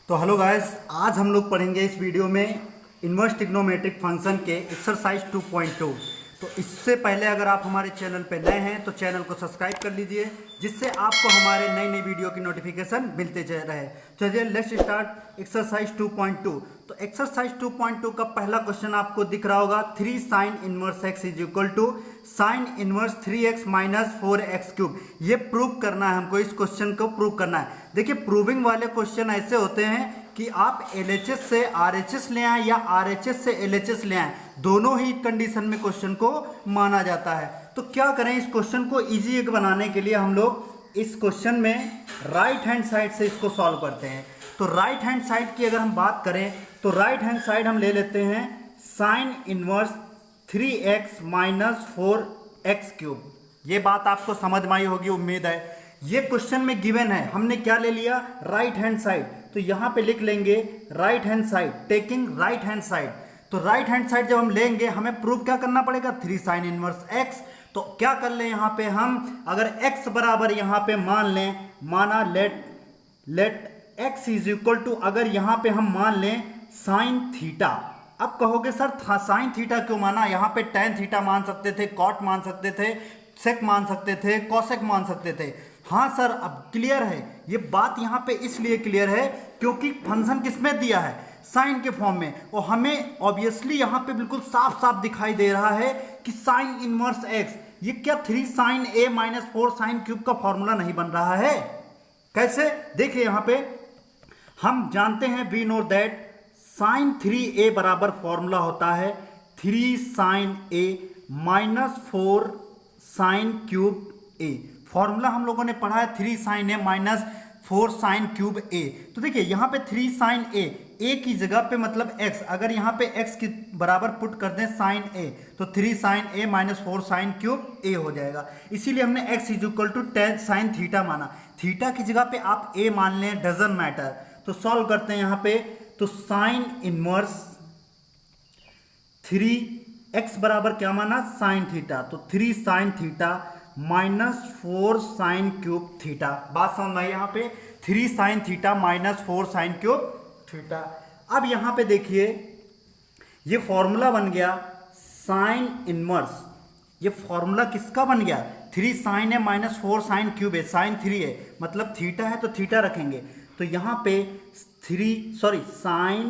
तो hello guys, आज हम लोग पढ़ेंगे इस वीडियो में इन्वर्स ट्रिग्नोमेट्रिक फंक्शन के एक्सरसाइज 2.2। तो इससे पहले अगर आप हमारे चैनल पर नए हैं तो चैनल को सब्सक्राइब कर लीजिए, जिससे आपको हमारे नई नई वीडियो की नोटिफिकेशन मिलते रहे। चलिए लेट्स स्टार्ट एक्सरसाइज 2.2। तो एक्सरसाइज 2.2 का पहला क्वेश्चन आपको दिख रहा होगा, 3 sine inverse x is equal to sine inverse 3x minus 4x cube. ये प्रूव करना है हमको, इस क्वेश्चन को प्रूव करना है। देखिए, प्रूविंग वाले क्वेश्चन ऐसे होते हैं कि आप LHS से RHS ले आए या RHS से LHS ले आए, दोनों ही कंडीशन में क्वेश्चन को माना जाता है। तो क्या करें, इस क्वेश्चन को इजी बनाने के लिए हम लोग इस क्वेश्चन में राइट हैंड साइड से इसको सॉल्व करते हैं। तो राइट हैंड साइड की अगर हम बात करें तो राइट हैंड साइड हम ले लेते हैं sign inverse 3x minus 4x cube. ये बात आपको समझ में आई होगी, उम्मीद है। ये क्वेश्चन में गिवन है, हमने क्या ले लिया, राइट हैंड साइड। तो यहां पे लिख लेंगे right hand side, taking right hand side. तो राइट हैंड साइड जब हम लेंगे, हमें प्रूव क्या करना पड़ेगा, 3 साइन इनवर्स x। तो क्या कर लें यहां पे हम, अगर x बराबर यहां पे मान लें, माना let x is equal to, अगर यहां पे हम मान लें साइन थीटा। अब कहोगे सर साइन थीटा क्यों माना, यहां पे टेन थीटा मान सकते थे, कॉट मान सकते थे, सेक मान सकते थे, कॉसेक मान सकते थे। हाँ सर, अब क्लियर है। ये बात यहां पे इसलिए क्लियर है क्योंकि फंक्शन किसमें दिया है, साइन के फॉर्म में, और हमें ऑब्वियसली यहां पे बिल्कुल साफ साफ दिखाई दे रहा है कि साइन इनवर्स एक्स, ये क्या 3 sine a minus 4 sine cube का फॉर्मूला नहीं बन रहा है। कैसे, देखिए यहां पे हम जानते हैं, we know that sine 3a बराबर फॉर्मूला होता है 3 sine a minus 4 sine cube a। Formula हम लोगों ने पढ़ा है 3 sine a minus 4 sine cube a। तो देखिए यहां पे 3 साइन a की जगह पे मतलब x, अगर यहां पे x की बराबर पुट कर दें साइन a, तो 3 sine a minus 4 sine cube a हो जाएगा। इसीलिए हमने x is equal to 10 sine theta माना। थीटा की जगह पे आप a मान लें, डजंट मैटर। तो सॉल्व करते हैं यहां पे, तो साइन इनवर्स 3x बराबर क्या माना, साइन थीटा। तो 3 sine theta minus 4 sine cube theta. बात समझ में आई यहां पे, 3 sine theta minus 4 sine cube theta. अब यहां पे देखिए ये फॉर्मूला बन गया साइन इनवर्स। ये फॉर्मूला किसका बन गया, 3 साइन है माइनस 4 साइन क्यूब है, साइन 3 है मतलब थीटा है तो थीटा रखेंगे। तो यहां पे साइन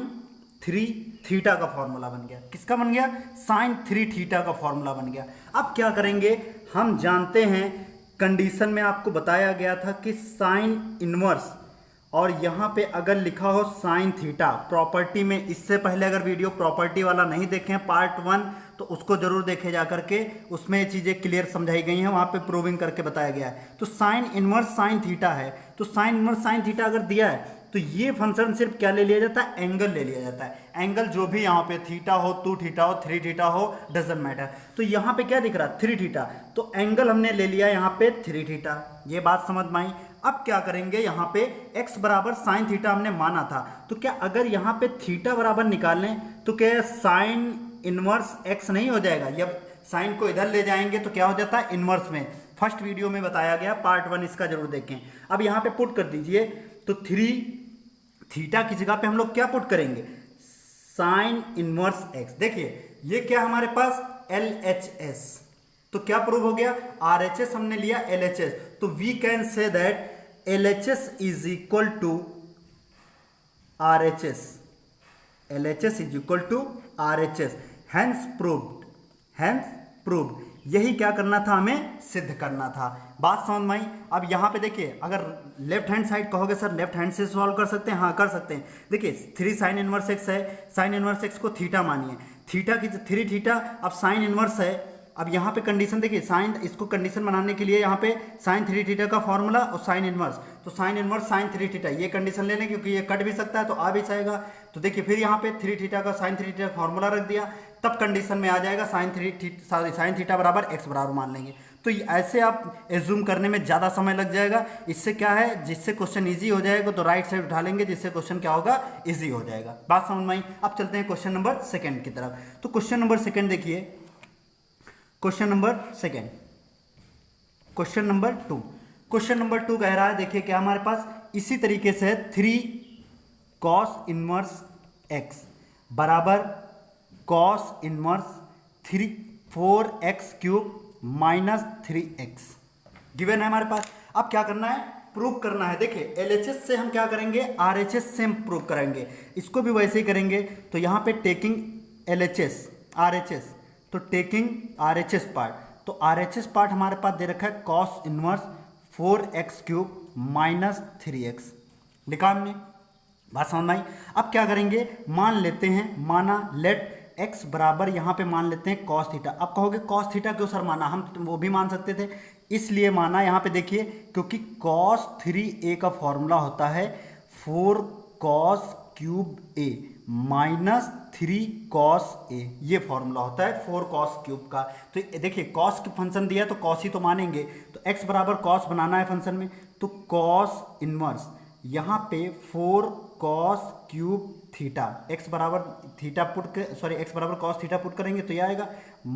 3 थीटा का फॉर्मूला बन गया। किसका बन गया, साइन 3 थीटा का फॉर्मूला बन गया। अब क्या करेंगे, हम जानते हैं कंडीशन में आपको बताया गया था कि साइन इनवर्स और यहां पे अगर लिखा हो साइन थीटा, प्रॉपर्टी में, इससे पहले अगर वीडियो प्रॉपर्टी वाला नहीं देखें पार्ट 1 तो उसको जरूर देखे जा करके, उसमें ये चीजें क्लियर समझाई गई हैं, वहां पे प्रूविंग करके बताया गया है। तो साइन इनवर्स साइन थीटा है, तो साइन इनवर्स साइन थीटा अगर दिया है तो ये फंक्शन सिर्फ क्या ले लिया जाता है, एंगल ले लिया जाता है। एंगल जो भी यहाँ पे थीटा हो, 2 थीटा हो, 3 थीटा हो, डजंट मैटर। तो यहाँ पे क्या दिख रहा है, 3 थीटा, तो एंगल हमने ले लिया यहाँ पे 3 थीटा। ये बात समझ में आई। अब क्या करेंगे, यहाँ पे x बराबर साइन थीटा हमने माना था, तो क्या अगर यहाँ पे थीटा बराबर निकालें तो क्या साइन इनवर्स x नहीं हो जाएगा। जब साइन को इधर ले जाएंगे तो क्या हो जाता है, इनवर्स में। फर्स्ट वीडियो में बताया गया, पार्ट 1 इसका जरूर देखें। अब यहाँ पे पुट कर दीजिए, तो 3 थीटा की जगह पे हम लोग क्या पुट करेंगे, साइन इनवर्स x। देखिए ये क्या हमारे पास, LHS। तो क्या प्रूव हो गया, RHS हमने लिया LHS, तो we can say that LHS is equal to RHS। LHS is equal to RHS, hence proved, hence proved. यही क्या करना था, हमें सिद्ध करना था। बात समझ में आई। अब यहाँ पे देखिए, अगर लेफ्ट हैंड साइड कहोगे सर लेफ्ट हैंड से सॉल्व कर सकते हैं, हाँ कर सकते हैं। देखिए 3 साइन इनवर्स एक्स है, साइन इनवर्स एक्स को थीटा मानिए, थीटा की 3 थीटा, अब साइन इनवर्स है। अब यहाँ पे कंडीशन देखिए, साइन, इसको कंडीशन बनाने के लिए यहाँ पे साइन 3 थीटा का फॉर्मूला और साइन इनवर्स, तो साइन इनवर्स साइन 3 थीटा, ये कंडीशन ले लें क्योंकि ये कट भी सकता है तो आ भी जाएगा। तो देखिए फिर यहाँ पे 3 थीटा का साइन 3 थीटा फॉर्मूला रख दिया, तब कंडीशन में आ जाएगा साइन थीटा बराबर x बराबर मान लेंगे। तो ऐसे आप एज्यूम करने में ज़्यादा समय लग जाएगा। इससे क्या है, जिससे क्वेश्चन इजी हो जाएगा तो राइट साइड उठा लेंगे, जिससे क्वेश्चन क्या होगा, इजी हो जाएगा। बात समझ में आई। अब चलते हैं क्वेश्चन नंबर 2 की तरफ। तो क्वेश्चन नंबर 2 देखिए, क्वेश्चन नंबर 2, क्वेश्चन नंबर 2 कह रहा है, देखिए क्या हमारे पास इसी तरीके से 3 कॉस इनवर्स एक्स बराबर cos inverse 4x cube minus 3x given है हमारे पास। अब क्या करना है, प्रूव करना है। देखिए LHS से हम क्या करेंगे, RHS से हम प्रूव करेंगे, इसको भी वैसे ही करेंगे। तो यहाँ पे टेकिंग LHS RHS, तो टेकिंग RHS पार्ट, तो RHS पार्ट हमारे पास दे रखा है cos inverse 4x cube minus 3x, लिखा हमने, बात समझ में आई। अब क्या करेंगे, मान लेते हैं, माना लेट x बराबर यहाँ पे मान लेते हैं कॉस थीटा। अब कहोगे कॉस थीटा क्यों सर माना, हम वो भी मान सकते थे, इसलिए माना यहाँ पे देखिए, क्योंकि cos 3a का फॉर्मूला होता है 4 cos cube a minus 3 cos a, ये फॉर्मूला होता है 4 cos क्यूब का। तो देखिए cos की फंक्शन दिया है तो cos ही तो मानेंगे, तो x बराबर cos बनाना है फंक्शन में, तो cos इनवर्स यहाँ पे 4 cos क्यूब थीटा, x बराबर थीटा पुट के सॉरी x बराबर cos थीटा पुट करेंगे तो यह आएगा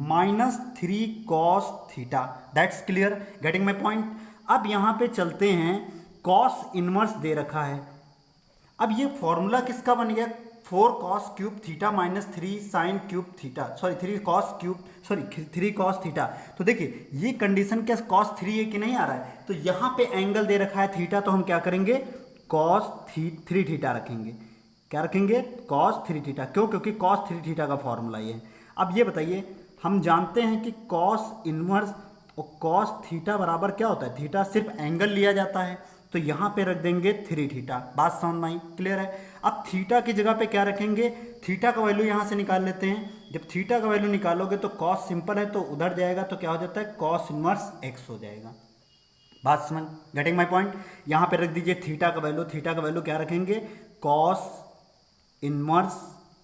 minus 3 cos theta. That's clear, getting my point. अब यहाँ पे चलते हैं, cos इनवर्स दे रखा है। अब ये फॉर्मूला किसका बन गया, 4 cos cube theta minus 3 sin cube theta, sorry 3 cos cube, sorry 3 cos theta. तो देखिए ये कंडीशन क्या cos 3a की नहीं आ रहा है, तो यहाँ पे एंगल दे रखा है थीटा, तो हम क्या करेंगे cos 3 थीटा रखेंगे। क्या रखेंगे, cos 3 थीटा। क्यों, क्योंकि cos 3 थीटा का फॉर्मूला ये है। अब ये बताइए, हम जानते हैं कि cos इनवर्स और cos थीटा बराबर क्या होता है, थीटा सिर्फ एंगल लिया जाता है, तो यहाँ पे रख देंगे 3 थीटा। बात समझ में आई, क्लियर है। अब थीटा की जगह पे क्या रखेंगे, थीटा का वैल्यू यहाँ से निकाल लेते हैं। जब थीटा का वैल्यू निकालोगे तो cos सिंपल है तो उधर जाएगा, तो क्या हो जाता है cos इनवर्स x हो जाएगा। बात समझ, गेटिंग माई पॉइंट। यहाँ पे रख दीजिए थीटा का वैल्यू, थीटा का वैल्यू क्या रखेंगे cos इनवर्स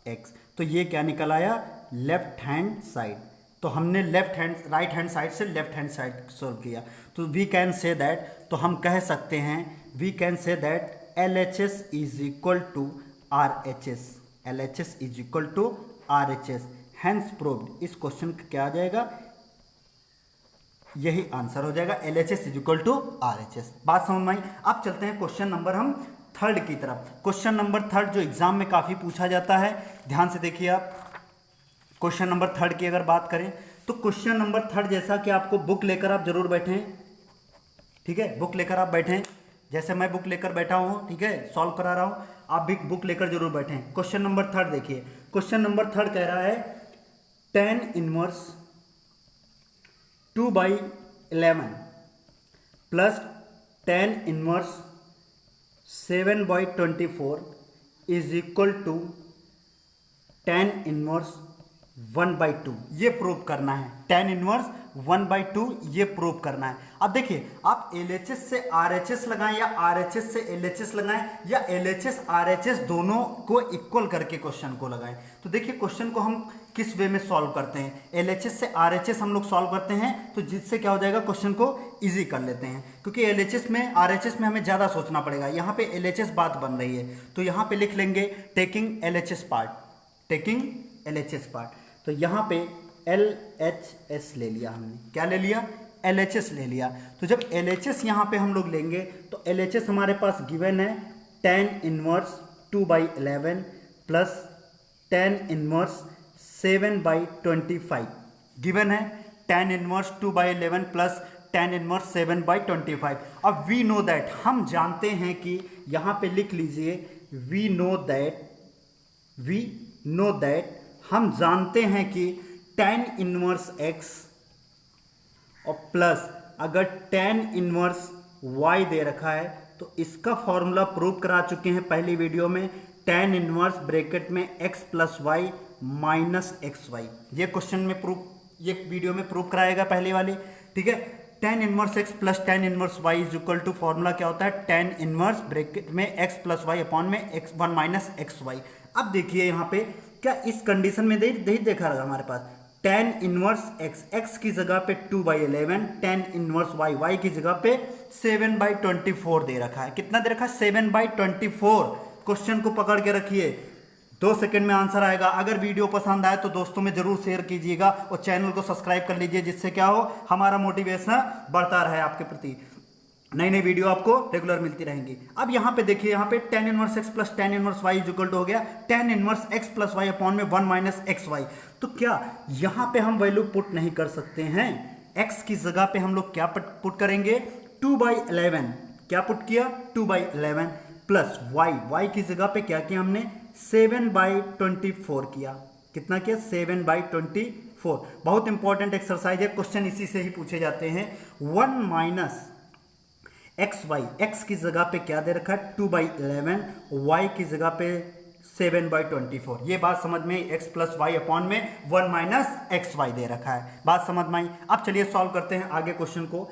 x, तो ये क्या निकल आया लेफ्ट हैंड साइड। तो हमने राइट हैंड साइड से लेफ्ट हैंड साइड सोल्व किया, तो वी कैन से दैट, तो हम कह सकते हैं, we can say that LHS is equal to RHS, LHS is equal to RHS, hence proved. इस क्वेश्चन का क्या आ जाएगा, यही आंसर हो जाएगा, LHS is equal to RHS। बात समझ में आई। अब चलते हैं क्वेश्चन नंबर हम थर्ड की तरफ। क्वेश्चन नंबर थर्ड जो एग्जाम में काफ़ी पूछा जाता है, ध्यान से देखिए आप। क्वेश्चन नंबर थर्ड की अगर बात करें तो क्वेश्चन नंबर थर्ड, जैसा कि आपको बुक लेकर आप जरूर बैठें, ठीक है, बुक लेकर आप बैठें, जैसे मैं बुक लेकर बैठा हूँ, ठीक है, सॉल्व करा रहा हूँ, आप भी बुक लेकर जरूर बैठें। क्वेश्चन नंबर थर्ड देखिए, क्वेश्चन नंबर थर्ड कह रहा है tan inverse 2/11 plus tan inverse 7/24 is equal to tan inverse 1/2। ये प्रूव करना है, tan इनवर्स 1/2 ये प्रूव करना है। अब देखिए, आप LHS से RHS लगाएं या RHS से LHS लगाएं या LHS RHS दोनों को इक्वल करके क्वेश्चन को लगाएं। तो देखिए क्वेश्चन को हम किस वे में सॉल्व करते हैं, LHS से RHS हम लोग सॉल्व करते हैं, तो जिससे क्या हो जाएगा, क्वेश्चन को इजी कर लेते हैं। क्योंकि LHS में RHS में हमें ज़्यादा सोचना पड़ेगा, यहाँ पे LHS बात बन रही है, तो यहाँ पे लिख लेंगे taking LHS part, taking LHS part. तो यहाँ पे LHS ले लिया हमने, क्या ले लिया, LHS ले लिया। तो जब LHS यहाँ पे हम लोग लेंगे तो LHS हमारे पास गिवन है tan inverse 2/11 plus tan inverse 7/25 given है, tan inverse 2/11 plus tan inverse 7/25। अब वी नो दैट, हम जानते हैं कि यहाँ पे लिख लीजिए वी नो दैट, हम जानते हैं कि tan इनवर्स x और प्लस अगर tan इनवर्स y दे रखा है तो इसका फॉर्मूला प्रूव करा चुके हैं पहली वीडियो में, tan इनवर्स ब्रैकेट में x plus y minus x y. ये क्वेश्चन में प्रूव, ये वीडियो में प्रूव कराएगा पहले वाली, ठीक है। tan inverse x plus tan inverse y is equal to, formula क्या होता है, tan इनवर्स ब्रैकेट में x प्लस वाई अपॉन में x1 माइनस एक्स वाई। अब देखिए यहाँ पे क्या इस कंडीशन में देखा रहा हमारे पास tan इनवर्स x की जगह पे 2/11, tan इनवर्स y की जगह पे 7/24 दे रखा है। कितना दे रखा है, 7/24। क्वेश्चन को पकड़ के रखिए, 2 सेकंड में आंसर आएगा। अगर वीडियो पसंद आए तो दोस्तों में जरूर शेयर कीजिएगा और चैनल को सब्सक्राइब कर लीजिए, जिससे क्या हो, हमारा मोटिवेशन बढ़ता रहे आपके प्रति। नई नई वीडियो आपको रेगुलर मिलती रहेंगी। अब यहाँ पे देखिए, यहाँ पे tan inverse x plus tan inverse y is equal to हो गया tan inverse x plus y upon में 1 माइनस एक्स वाई। तो क्या यहाँ पे हम वैल्यू पुट नहीं कर सकते हैं? x की जगह पे हम लोग क्या पुट करेंगे? 2/11। क्या पुट किया? 2/11 प्लस y की जगह पे क्या किया हमने? 7/24 किया। कितना किया? 7/24। बहुत इंपॉर्टेंट एक्सरसाइज है, क्वेश्चन इसी से ही पूछे जाते हैं। 1 माइनस एक्स वाई, एक्स की जगह पे क्या दे रखा है? 2/11, वाई की जगह पे 7/24। ये बात समझ में? x प्लस वाई अपॉन में 1 माइनस एक्स वाई दे रखा है। बात समझ में आई? अब चलिए सॉल्व करते हैं आगे क्वेश्चन को।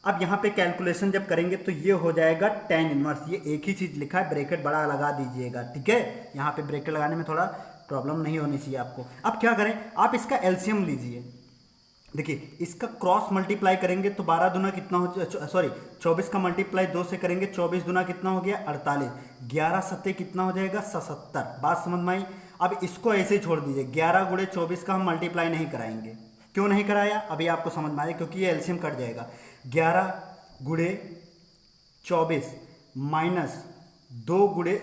अब यहाँ पे कैलकुलेशन जब करेंगे तो ये हो जाएगा tan इनवर्स। ये एक ही चीज लिखा है, ब्रैकेट बड़ा लगा दीजिएगा, ठीक है? यहाँ पे ब्रैकेट लगाने में थोड़ा प्रॉब्लम नहीं होनी चाहिए आपको। अब क्या करें, आप इसका एलसीएम लीजिए। देखिए, इसका क्रॉस मल्टीप्लाई करेंगे तो 12 दुना कितना हो, सॉरी 24 का मल्टीप्लाई 2 से करेंगे, 24 दुना कितना हो गया? 48। 11 सत्ते कितना हो जाएगा? 77। बात समझ में आई? अब इसको ऐसे ही छोड़ दीजिए। 11 गुणे 24 का हम मल्टीप्लाई नहीं कराएंगे। क्यों नहीं कराया? अभी आपको समझ में आएगा, क्योंकि ये एलसीएम कट जाएगा। 11 गुणे 24 माइनस 2 गुणे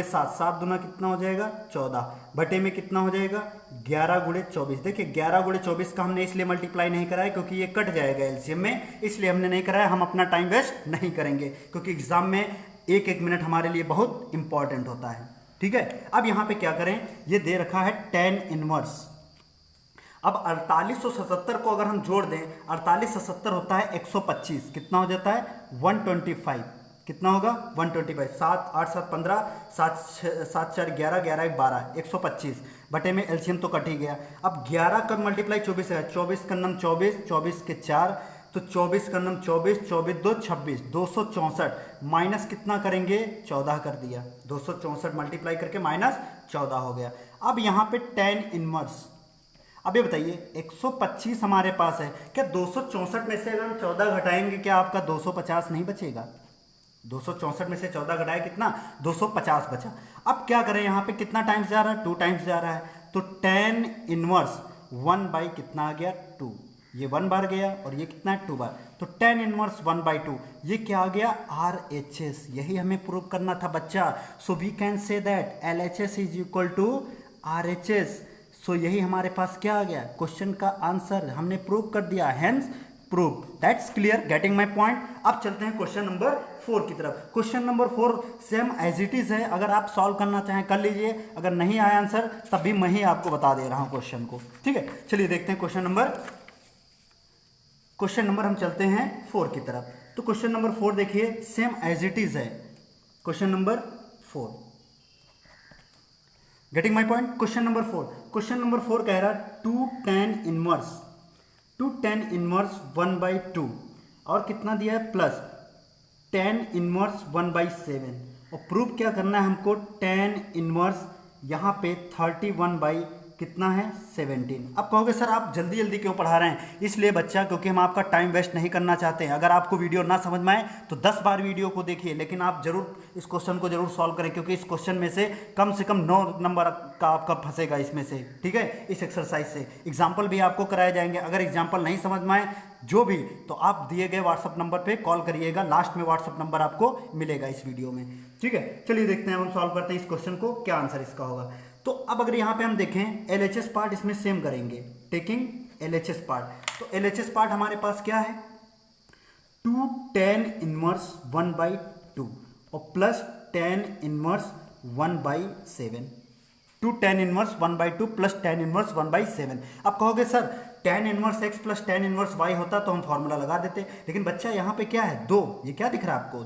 7, 7 दुना कितना हो जाएगा? 14 बटे में कितना हो जाएगा? 11 गुणे 24। देखिए 11 गुणे 24 का हमने इसलिए मल्टीप्लाई नहीं कराया क्योंकि ये कट जाएगा एलसीएम में, इसलिए हमने नहीं कराया। हम अपना टाइम वेस्ट नहीं करेंगे क्योंकि एग्जाम में एक एक मिनट हमारे लिए बहुत इंपॉर्टेंट होता है, ठीक है? अब यहाँ पे क्या करें, ये दे रखा है tan इनवर्स। अब 48 और 77 को अगर हम जोड़ दें, 48 और 70 होता है 125। कितना हो जाता है? 125। कितना होगा? 125। 7 8 7 15, 7 4 11, 11 1 12, 125 बटे में एलसीएम तो कट ही गया। अब 11 का मल्टीप्लाई 24 है, 24 का नम 24, 24 के 4 तो 24 का नम 24, 24 2 26, 264 माइनस कितना करेंगे? 14 कर दिया। 264 मल्टीप्लाई करके माइनस 14 हो गया। अब यहाँ पे tan इनवर्स, अब ये बताइए 125 हमारे पास है, क्या 264 में से अगर हम 14 घटाएंगे क्या आपका 250 नहीं बचेगा? 264 में से 14 घटाए कितना? 250 बचा। अब क्या करें, यहाँ पे कितना टाइम्स जा रहा है? 2 टाइम्स जा रहा है, तो tan इनवर्स 1 बाई कितना आ गया? 2। ये 1 बार गया और ये कितना है? 2 बार। तो tan इनवर्स 1/2, ये क्या आ गया? RHS। यही हमें प्रूव करना था बच्चा। So we can say that LHS is equal to RHS। So यही हमारे पास क्या आ गया? क्वेश्चन का आंसर हमने प्रूव कर दिया, hence prove. That's clear, getting my point. अब चलते हैं क्वेश्चन नंबर 4 की तरफ। क्वेश्चन number 4 same as it is है, अगर आप सॉल्व करना चाहें कर लीजिए, अगर नहीं आया आंसर तब भी मैं ही आपको बता दे रहा हूं क्वेश्चन को, ठीक है? चलिए देखते हैं क्वेश्चन नंबर हम चलते हैं 4 की तरफ। तो क्वेश्चन नंबर 4 देखिए, सेम एज इट इज है। Question number 4, getting my point. Question number 4 कह रहा 2 tan इनवर्स 1/2 और कितना दिया है? Plus tan inverse 1/7। और प्रूफ क्या करना है हमको? tan इनवर्स यहाँ पे 31 कितना है? 17। अब कहोगे सर आप जल्दी जल्दी क्यों पढ़ा रहे हैं? इसलिए बच्चा, क्योंकि हम आपका टाइम वेस्ट नहीं करना चाहते हैं। अगर आपको वीडियो ना समझ में आए तो 10 बार वीडियो को देखिए, लेकिन आप जरूर इस क्वेश्चन को जरूर सॉल्व करें, क्योंकि इस क्वेश्चन में से कम 9 नंबर का आपका फंसेगा इसमें से, ठीक है? इस एक्सरसाइज से एग्जाम्पल भी आपको कराए जाएंगे। अगर एग्जाम्पल नहीं समझ में आए जो भी, तो आप दिए गए व्हाट्सअप नंबर पे कॉल करिएगा। लास्ट में व्हाट्सअप नंबर आपको मिलेगा इस वीडियो में, ठीक है? चलिए देखते हैं, हम सॉल्व करते हैं इस क्वेश्चन को, क्या आंसर इसका होगा। तो अब अगर यहाँ पे हम देखें LHS पार्ट इसमें सेम करेंगे, टेकिंग LHS पार्ट। तो LHS पार्ट हमारे पास क्या है? 2 tan इनवर्स 1/2 और plus tan inverse 1/7। 2 tan inverse 1/2 plus tan inverse 1/7। अब कहोगे sir tan inverse x plus tan inverse y होता तो हम फॉर्मूला लगा देते, लेकिन बच्चा यहाँ पे क्या है? 2। ये क्या दिख रहा है आपको?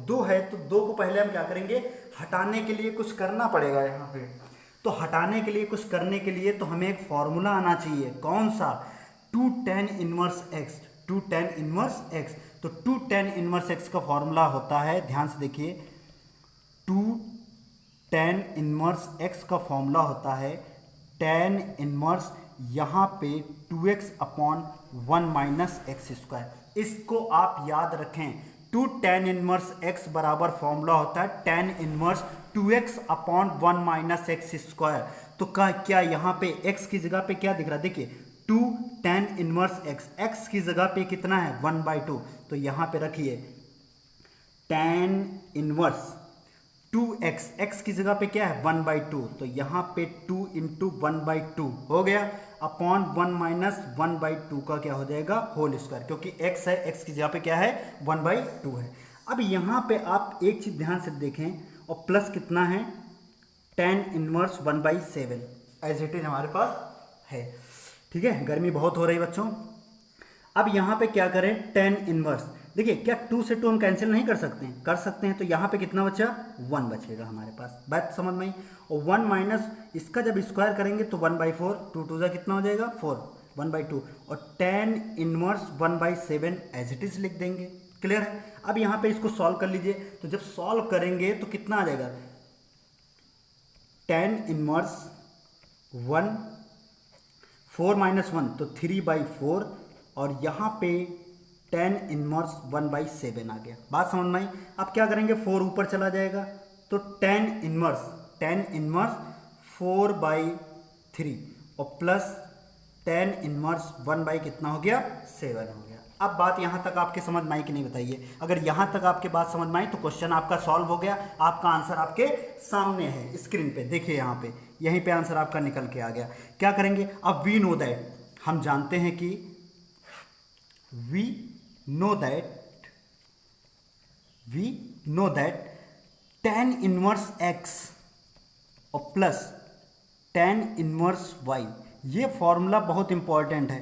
2 है, तो 2 को पहले हम क्या करेंगे? हटाने के लिए कुछ करना पड़ेगा यहाँ पे। तो हटाने के लिए कुछ करने के लिए तो हमें एक फॉर्मूला आना चाहिए। कौन सा? 2 tan inverse x। 2 tan inverse x। तो 2 tan इनवर्स x का फॉर्मूला होता है, ध्यान से देखिए, 2 tan इनवर्स x का फॉर्मूला होता है tan इनवर्स यहाँ पे 2x upon 1 minus x square. इसको आप याद रखें। 2 tan इनवर्स x बराबर फॉर्मूला होता है tan inverse 2x upon 1 minus x square. तो क्या यहाँ पे x की जगह पे क्या दिख रहा है? देखिए 2 tan इनवर्स x, x की जगह पे कितना है? 1/2। तो यहाँ पे रखिए tan इनवर्स 2x, x की जगह पे क्या है 1/2, तो यहाँ पे 2 इंटू 1/2 हो गया अपॉन 1 माइनस 1/2 का क्या हो जाएगा होल स्क्वायर, क्योंकि x है, x की जगह पे क्या है 1/2 है। अब यहाँ पे आप एक चीज ध्यान से देखें, और प्लस कितना है tan inverse 1/7 as it is हमारे पास है। ठीक है, गर्मी बहुत हो रही है बच्चों। अब यहाँ पे क्या करें tan इनवर्स, देखिए क्या 2 से 2 हम कैंसिल नहीं कर सकते हैं, कर सकते हैं, तो यहाँ पे कितना बचा 1 बचेगा हमारे पास, बात समझ में आई। और 1 माइनस इसका जब स्क्वायर करेंगे तो 1/4, 2 2 कितना हो जाएगा 4, 1/2, और tan inverse 1/7 as it is लिख देंगे। क्लियर है। अब यहाँ पे इसको सॉल्व कर लीजिए, तो जब सॉल्व करेंगे तो कितना आ जाएगा tan इनवर्स 1, 4 माइनस 1 तो 3/4, और यहाँ पे tan इनवर्स 1/7 आ गया। बात समझ में आई। अब क्या करेंगे 4 ऊपर चला जाएगा, तो tan इनवर्स 4/3 और प्लस tan इनवर्स 1 कितना हो गया 7 हो गया। अब बात यहाँ तक आपके समझ में आई कि नहीं बताइए। अगर यहाँ तक आपके बात समझ में आई तो क्वेश्चन आपका सॉल्व हो गया, आपका आंसर आपके सामने है स्क्रीन पे, देखिए यहाँ पे, यहीं पे आंसर आपका निकल के आ गया। क्या करेंगे अब, वी नो दैट, हम जानते हैं कि we know that tan inverse x और प्लस tan इनवर्स y, ये फॉर्मूला बहुत इंपॉर्टेंट है,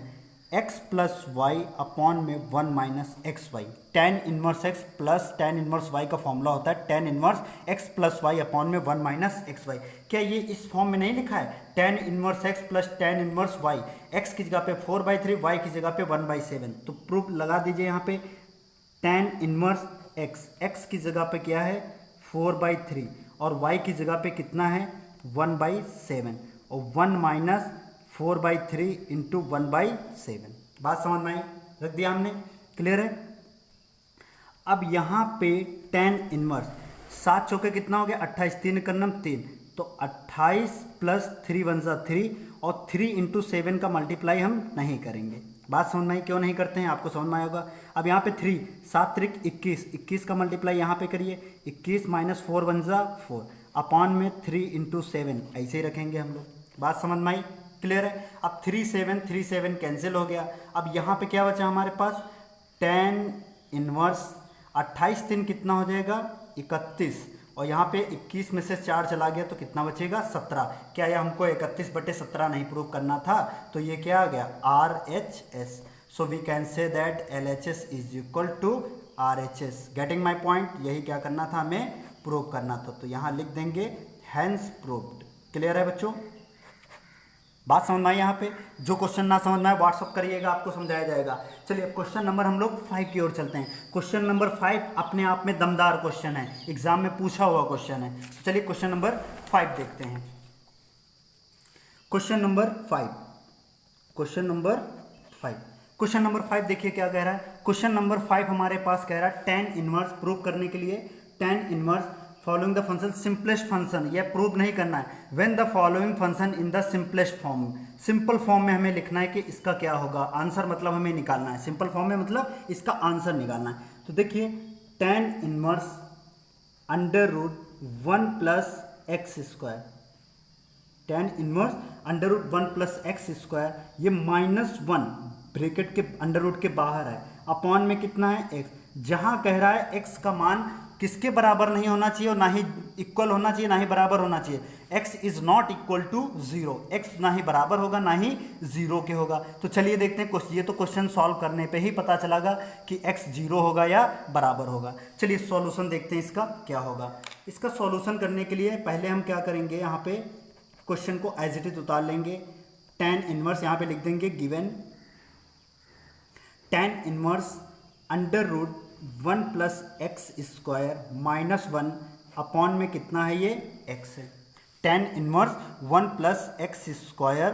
x प्लस वाई अपॉन में 1 minus x y. tan inverse x plus tan inverse y का फॉर्मूला होता है tan inverse x plus y upon में 1 minus x Y. क्या ये इस फॉर्म में नहीं लिखा है tan inverse x plus tan inverse y, x की जगह पे 4/3, y की जगह पे 1/7, तो प्रूफ लगा दीजिए यहाँ पे tan इनवर्स x की जगह पे क्या है 4/3 और y की जगह पे कितना है 1/7, और 1 माइनस 4/3 इंटू 1/7। बात समझ में आई, रख दिया हमने। क्लियर है। अब यहाँ पे tan इनवर्स 7 चौके कितना हो गया 28, 3 करनम 3, तो 28 प्लस 3 1 3, और 3 इंटू 7 का मल्टीप्लाई हम नहीं करेंगे। बात समझ में आई, क्यों नहीं करते हैं आपको समझ में आएगा। अब यहाँ पे 3 7 त्रिक 21, 21 का मल्टीप्लाई यहाँ पे करिए, 21 माइनस 4 1 4 अपॉन में 3 इंटू 7, ऐसे ही रखेंगे हम लोग। बात समझ में आई। क्लियर है। अब 3 7 कैंसिल हो गया। अब यहाँ पे क्या बचा हमारे पास tan इनवर्स 28 3 कितना हो जाएगा 31, और यहाँ पे 21 में से 4 चला गया तो कितना बचेगा 17। क्या यह हमको 31/17 नहीं प्रूव करना था, तो ये क्या आ गया RHS। So we can say that LHS is equal to RHS। Getting my point, यही क्या करना था हमें प्रूव करना था, तो यहाँ लिख देंगे हैंस प्रूव्ड। क्लियर है बच्चों, बात समझ में आई। यहाँ पे जो क्वेश्चन ना समझ में आए व्हाट्सअप करिएगा, आपको समझाया जाएगा। चलिए अब क्वेश्चन नंबर हम लोग 5 की ओर चलते हैं। क्वेश्चन नंबर 5 अपने आप में दमदार क्वेश्चन है, एग्जाम में पूछा हुआ क्वेश्चन है। चलिए क्वेश्चन नंबर 5 देखते हैं। क्वेश्चन नंबर 5 देखिए क्या कह रहा है। क्वेश्चन नंबर 5 हमारे पास कह रहा है tan इनवर्स प्रूव करने के लिए tan inverse following the function simplest function, यह प्रूव नहीं करना है। When the following function in the simplest form, simple form में हमें लिखना है कि इसका क्या होगा आंसर, मतलब हमें निकालना है। सिंपल फॉर्म में मतलब इसका आंसर निकालना है। तो देखिए tan inverse √1 plus x square, tan inverse √1 plus x square, ये -1 ब्रैकेट के अंडर रूट के बाहर है, अपॉन में कितना है x। जहां कह रहा है x का मान किसके बराबर नहीं होना चाहिए और ना ही इक्वल होना चाहिए ना ही बराबर होना चाहिए, x is not equal to 0, x ना ही बराबर होगा ना ही 0 के होगा। तो चलिए देखते हैं, ये तो क्वेश्चन सॉल्व करने पे ही पता चलेगा कि x 0 होगा या बराबर होगा। चलिए सॉल्यूशन देखते हैं इसका क्या होगा। इसका सॉल्यूशन करने के लिए पहले हम क्या करेंगे, यहाँ पे क्वेश्चन को एज इट इज उतार लेंगे। tan इनवर्स यहाँ पे लिख देंगे given tan inverse √1 plus x square -1 upon में कितना है ये x है। tan inverse 1 plus x square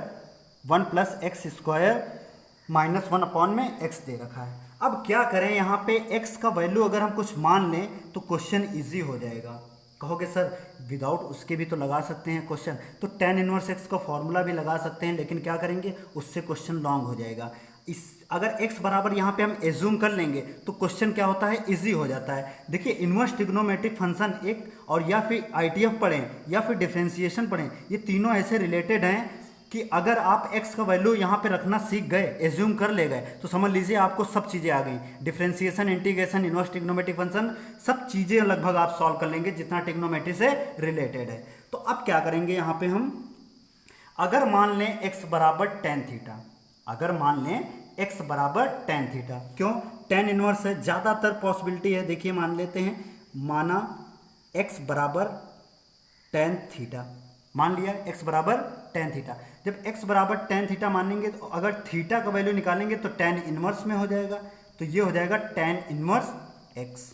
-1 upon में x दे रखा है। अब क्या करें, यहाँ पे x का वैल्यू अगर हम कुछ मान लें तो क्वेश्चन इजी हो जाएगा। कहोगे सर विदाउट उसके भी तो लगा सकते हैं क्वेश्चन, तो tan इनवर्स x का फॉर्मूला भी लगा सकते हैं, लेकिन क्या करेंगे उससे क्वेश्चन लॉन्ग हो जाएगा। इस अगर x बराबर यहाँ पे हम एज्यूम कर लेंगे तो क्वेश्चन क्या होता है, इजी हो जाता है। देखिए इन्वर्स ट्रिग्नोमेट्रिक फंक्शन एक और या फिर आईटीएफ पढ़ें या फिर डिफरेंशिएशन पढ़ें, ये तीनों ऐसे रिलेटेड हैं कि अगर आप x का वैल्यू यहाँ पे रखना सीख गए, एज्यूम कर ले गए, तो समझ लीजिए आपको सब चीज़ें आ गई। Differentiation, integration, inverse trigonometric function, सब चीज़ें लगभग आप सॉल्व कर लेंगे जितना ट्रिग्नोमेट्री से रिलेटेड है। तो अब क्या करेंगे यहाँ पे हम, अगर मान लें x बराबर टेन थीटा, अगर मान लें x बराबर टेन थीटा, क्यों टेन इनवर्स है, ज़्यादातर पॉसिबिलिटी है। देखिए मान लेते हैं, माना x बराबर टेन थीटा, मान लिया x बराबर टेन थीटा। जब x बराबर टेन थीटा मानेंगे तो अगर थीटा का वैल्यू निकालेंगे तो टेन इनवर्स में हो जाएगा, तो ये हो जाएगा टेन इनवर्स x।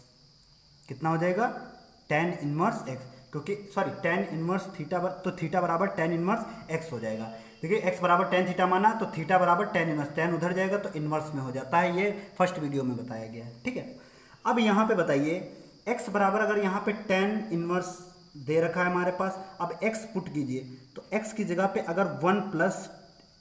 कितना हो जाएगा, टेन इनवर्स x, क्योंकि सॉरी टेन इनवर्स थीटा, तो थीटा बराबर टेन इनवर्स x हो जाएगा। देखिए x बराबर टेन थीटा माना तो थीटा बराबर टेन इनवर्स, टेन उधर जाएगा तो इनवर्स में हो जाता है। ये फर्स्ट वीडियो में बताया गया है, ठीक है। अब यहाँ पे बताइए x बराबर, अगर यहाँ पे टेन इनवर्स दे रखा है हमारे पास, अब x पुट कीजिए तो x की जगह पे अगर वन प्लस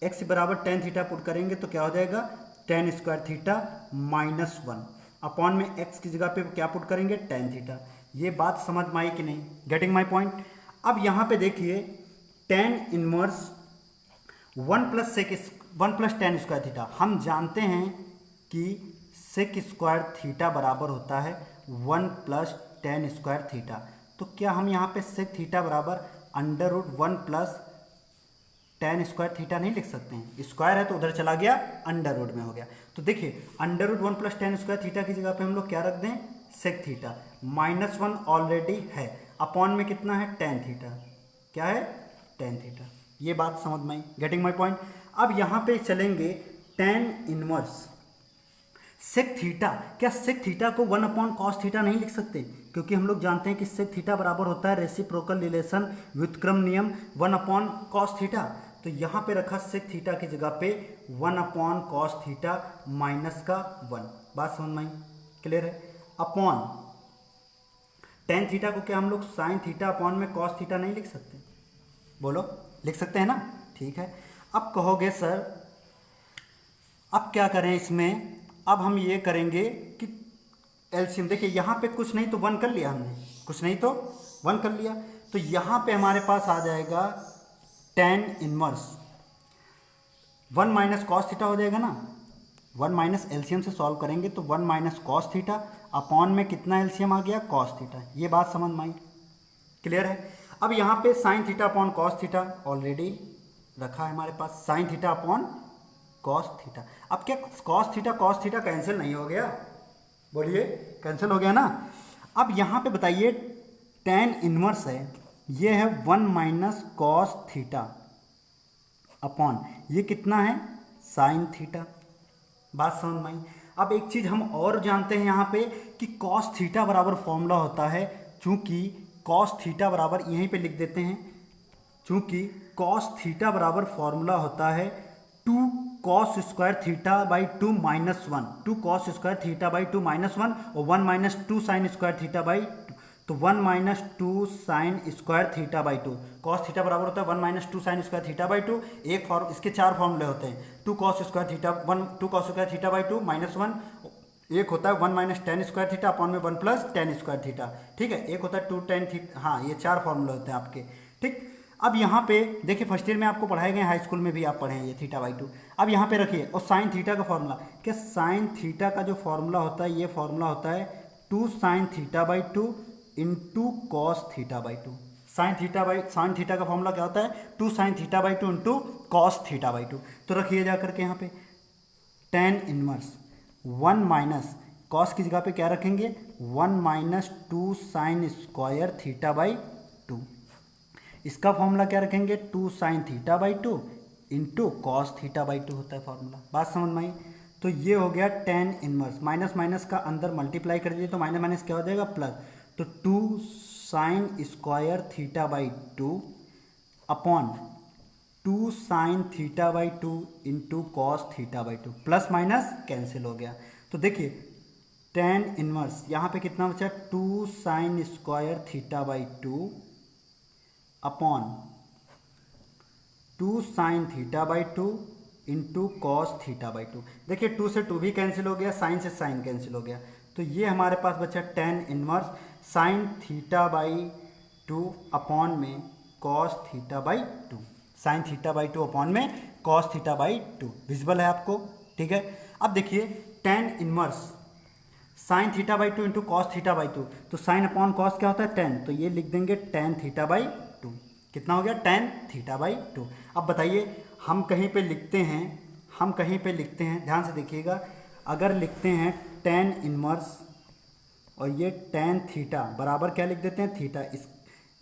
एक्स बराबर टेन थीटा पुट करेंगे तो क्या हो जाएगा, ten square theta minus one, upon में x की जगह पे क्या पुट करेंगे, टेन थीटा। ये बात समझ में आई कि नहीं, गेटिंग माई पॉइंट। अब यहाँ पे देखिए tan inverse one plus tan square theta, हम जानते हैं कि सेक स्क्वायर थीटा बराबर होता है one plus tan square theta. तो क्या हम यहाँ पे सेक थीटा बराबर under root one plus tan square theta नहीं लिख सकते हैं, स्क्वायर है तो उधर चला गया, अंडर रूट में हो गया। तो देखिए under root one plus tan square theta की जगह पे हम लोग क्या रख दें, sec theta, minus one already है, अपॉन में कितना है, टेन थीटा, क्या है, टेन थीटा। ये बात समझ में आई, गेटिंग माई पॉइंट। अब यहाँ पे चलेंगे टेन इनवर्स सेक थीटा, क्या सेक थीटा को वन अपॉन कॉस थीटा नहीं लिख सकते, क्योंकि हम लोग जानते हैं कि सेक थीटा बराबर होता है रेसिप्रोकल रिलेशन व्युत्क्रम नियम वन अपॉन कॉस थीटा। तो यहाँ पे रखा सेक थीटा की जगह पे one upon cos theta minus का वन, बात समझ में आई, क्लियर है। अपॉन टेन थीटा को क्या हम लोग साइन थीटा अपॉन में कॉस थीटा नहीं लिख सकते, बोलो लिख सकते हैं ना, ठीक है। अब कहोगे सर अब क्या करें इसमें, अब हम ये करेंगे कि एलसीएम, देखिए यहाँ पे कुछ नहीं तो वन कर लिया हमने, कुछ नहीं तो वन कर लिया, तो यहाँ पे हमारे पास आ जाएगा ten inverse one minus cos theta हो जाएगा ना, वन माइनस एलसीएम से सॉल्व करेंगे तो one minus cos theta upon में कितना एलसीएम आ गया, कॉस थीटा। ये बात समझ में आई, क्लियर है। अब यहाँ पे sine theta upon cos theta already रखा है हमारे पास, sine theta upon cos theta. अब क्या कॉस थीटा कैंसिल नहीं हो गया, बोलिए कैंसिल हो गया ना। अब यहाँ पे बताइए टेन इनवर्स है, ये है one minus cos theta upon ये कितना है, साइन थीटा, बात समझ में आई। अब एक चीज़ हम और जानते हैं यहाँ पे कि कॉस थीटा बराबर फॉर्मूला होता है, चूँकि कॉस थीटा बराबर यहीं पे लिख देते हैं, चूँकि कॉस थीटा बराबर फॉर्मूला होता है two cos square theta by two minus one, two cos square theta by two minus one और one minus two sine square theta by two, तो one minus two sine square theta by two, cos theta बराबर होता है one minus two sine square theta by two. एक form, इसके चार फॉर्मूले होते हैं, two cos square theta one, two cos square theta by two minus one, एक होता है one minus tan square theta upon में one plus tan square theta, ठीक है, एक होता है टू टेन थीटा, हाँ ये चार फॉर्मूले होते हैं आपके, ठीक। अब यहाँ पे देखिए फर्स्ट ईयर में आपको पढ़ाए गए, हाई स्कूल में भी आप पढ़े हैं ये थीटा बाई टू। अब यहाँ पे रखिए, और साइन थीटा का फॉर्मूला, क्या साइन थीटा का जो फॉर्मूला होता है, ये फॉर्मूला होता है two sine theta by two into cos theta by two. Sine theta का फॉर्मूला क्या होता है, two sine theta by two into cos theta by two. तो रखिए जा करके यहाँ पे tan inverse one minus cos की जगह पे क्या रखेंगे, one minus two sine square theta by to, इसका फॉर्मूला क्या रखेंगे, two sine theta by two into cos theta by two होता है फॉर्मूला, बात समझ में आई। तो ये हो गया टेन इनवर्स, माइनस माइनस का अंदर मल्टीप्लाई कर दीजिए तो माइनस माइनस क्या हो जाएगा, प्लस, तो two sine square theta by two upon two sine theta by two into cos theta by two, plus minus cancel हो गया। तो देखिए टेन इनवर्स यहाँ पे कितना बचा, two sine square theta by two upon two sine theta by two into cos theta by two. देखिए 2 से 2 भी कैंसिल हो गया, साइन से साइन कैंसिल हो गया, तो ये हमारे पास बचा tan inverse sine theta by two upon में cos theta by two. Sine theta by two upon में cos theta by two visible है आपको, ठीक है। अब देखिए tan inverse sine theta by two into cos theta by two, तो sine upon cos क्या होता है टेन, तो ये लिख देंगे टेन थीटा बाई टू। कितना हो गया टेन थीटा बाई टू। अब बताइए हम कहीं पे लिखते हैं, ध्यान से देखिएगा, अगर लिखते हैं टेन इनवर्स और ये टेन थीटा बराबर क्या लिख देते हैं थीटा, इस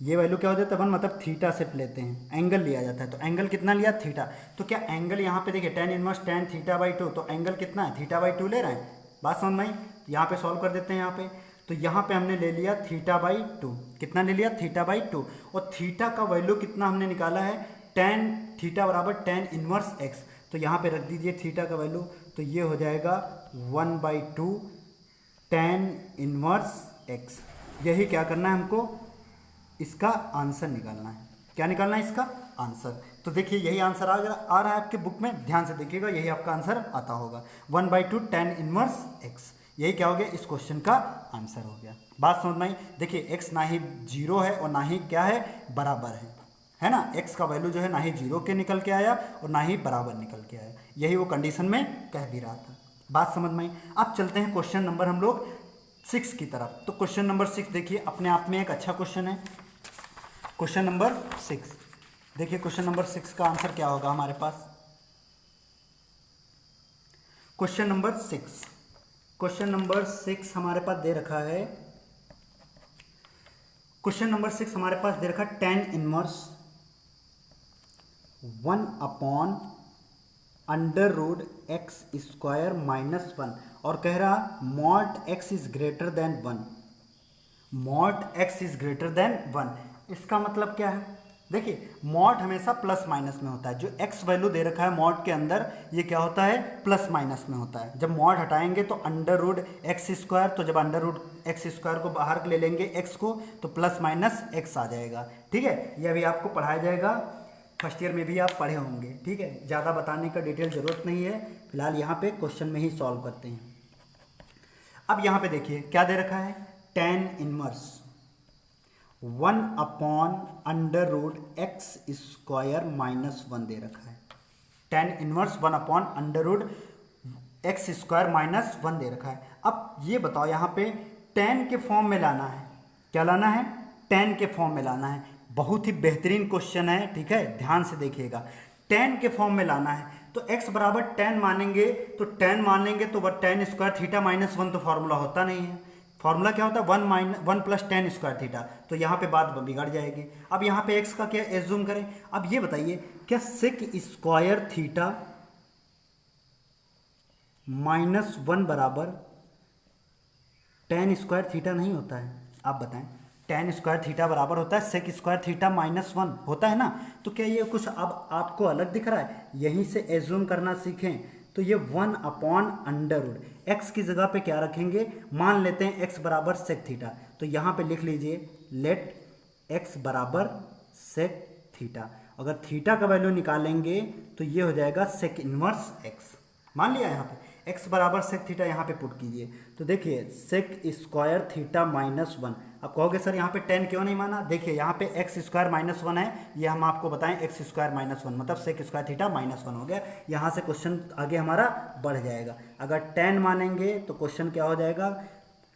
ये वैल्यू क्या हो जाता है वन, मतलब थीटा से लेते हैं, एंगल लिया जाता है, तो एंगल कितना लिया थीटा, तो क्या एंगल यहाँ पे देखिए tan inverse tan theta by two, तो एंगल कितना है थीटा बाई टू ले रहे हैं। बात समझ में आई, यहाँ पे सॉल्व कर देते हैं यहाँ पे, तो यहाँ पे हमने ले लिया थीटा बाई टू, कितना ले लिया थीटा बाई टू, और थीटा का वैल्यू कितना हमने निकाला है टेन थीटा बराबर टेन इनवर्स एक्स, तो यहाँ पे रख दीजिए थीटा का वैल्यू, तो ये हो जाएगा 1/2 टेन इनवर्स एक्स। यही क्या करना है हमको, इसका आंसर निकालना है। क्या निकालना है इसका आंसर, तो देखिए यही आंसर आ रहा है आपके बुक में, ध्यान से देखिएगा, यही आपका आंसर आता होगा 1/2 टेन इनवर्स एक्स। यही क्या हो गया इस क्वेश्चन का आंसर हो गया। बात समझ में आई। देखिए एक्स ना ही जीरो है और ना ही क्या है बराबर है ना, एक्स का वैल्यू जो है ना ही जीरो के निकल के आया और ना ही बराबर निकल के आया, यही वो कंडीशन में कह भी रहा था। बात समझ में आई। अब चलते हैं क्वेश्चन नंबर हम लोग 6 की तरफ। तो क्वेश्चन नंबर 6 देखिए अपने आप में एक अच्छा क्वेश्चन है। क्वेश्चन नंबर 6 देखिए, क्वेश्चन नंबर 6 का आंसर क्या होगा हमारे पास। क्वेश्चन नंबर 6 हमारे पास दे रखा है, क्वेश्चन नंबर 6 हमारे पास दे रखा है टेन इनवर्स 1/√x² -1 और कह रहा mod x is greater than 1, mod x is greater than 1। इसका मतलब क्या है, देखिए मॉड हमेशा प्लस माइनस में होता है, जो x वैल्यू दे रखा है मॉड के अंदर ये क्या होता है प्लस माइनस में होता है। जब मॉड हटाएंगे तो √x², तो जब √x² को बाहर ले लेंगे x को तो प्लस माइनस x आ जाएगा, ठीक है। ये अभी आपको पढ़ाया जाएगा, फर्स्ट ईयर में भी आप पढ़े होंगे, ठीक है। ज़्यादा बताने का डिटेल ज़रूरत नहीं है, फिलहाल यहाँ पे क्वेश्चन में ही सॉल्व करते हैं। अब यहाँ पे देखिए क्या दे रखा है, टेन इनवर्स 1/√x² -1 दे रखा है। टेन इनवर्स 1/√x² -1 दे रखा है। अब ये बताओ यहाँ पे टेन के फॉर्म में लाना है, क्या लाना है टेन के फॉर्म में लाना है। बहुत ही बेहतरीन क्वेश्चन है, ठीक है, ध्यान से देखिएगा। टेन के फॉर्म में लाना है तो x बराबर 10 मानेंगे, तो 10 मान लेंगे तो 10² थीटा -1 तो फॉर्मूला होता नहीं है। फॉर्मूला क्या होता है 1 + 10² थीटा, तो यहाँ पे बात बिगड़ जाएगी। अब यहाँ पे x का क्या एज्यूम करें। अब ये बताइए क्या sec² थीटा -1 बराबर 10² थीटा नहीं होता है, आप बताएं। 10² थीटा बराबर होता है sec² थीटा -1 होता है ना, तो क्या ये कुछ अब आपको अलग दिख रहा है, यहीं से एज्यूम करना सीखें। तो ये 1/√, x की जगह पे क्या रखेंगे, मान लेते हैं x बराबर सेक थीटा, तो यहाँ पे लिख लीजिए लेट x बराबर सेक थीटा। अगर थीटा का वैल्यू निकालेंगे तो ये हो जाएगा सेक इनवर्स x, मान लिया यहाँ पे x बराबर सेक थीटा, यहाँ पे पुट कीजिए तो देखिए sec² थीटा -1। अब कहोगे सर यहाँ पे 10 क्यों नहीं माना, देखिए यहाँ पे x² -1 है, ये हम आपको बताएं x² -1 मतलब sec² थीटा -1 हो गया। यहाँ से क्वेश्चन आगे हमारा बढ़ जाएगा। अगर 10 मानेंगे तो क्वेश्चन क्या हो जाएगा,